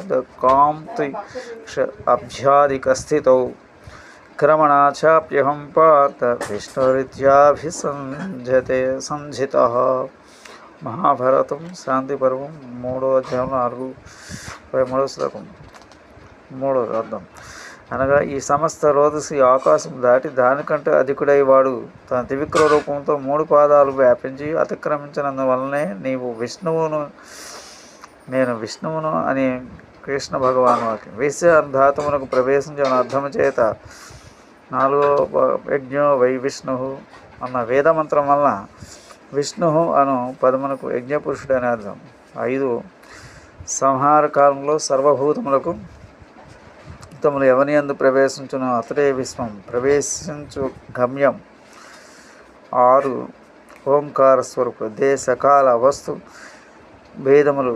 श्रीपादकान्तिक्ष अभ्यादिकस्थितौ क्रमणा चाप्यहं पार्थ विष्णुरित्याभिसंजते संजितः। మహాభారతం శాంతి పర్వం 3వ అధ్యాయం 43వ శ్లోకం 3వ అర్థం. అనగా ఈ సమస్త రోదసి ఆకాశం దాటి దానికంటే అధికుడై వాడు తన త్రివిక్ర రూపంతో 3 పాదాలు వ్యాపించి అతిక్రమించినందువలనే నేను విష్ణువును అని కృష్ణ భగవాను వేశ్య ధాతువునకు ప్రవేశించిన అర్థము చేత 4వ యజ్ఞో వై విష్ణు అన్న వేదమంత్రం వలన విష్ణు అను పదమునకు యజ్ఞపురుషుడు అనే అర్థం. 5 సంహార కాలంలో సర్వభూతములకు తమలు ఎవని యందు ప్రవేశించును అతడే విశ్వం ప్రవేశించు గమ్యం. 6 ఓంకార స్వరూపుడు దేశకాల వస్తు భేదములు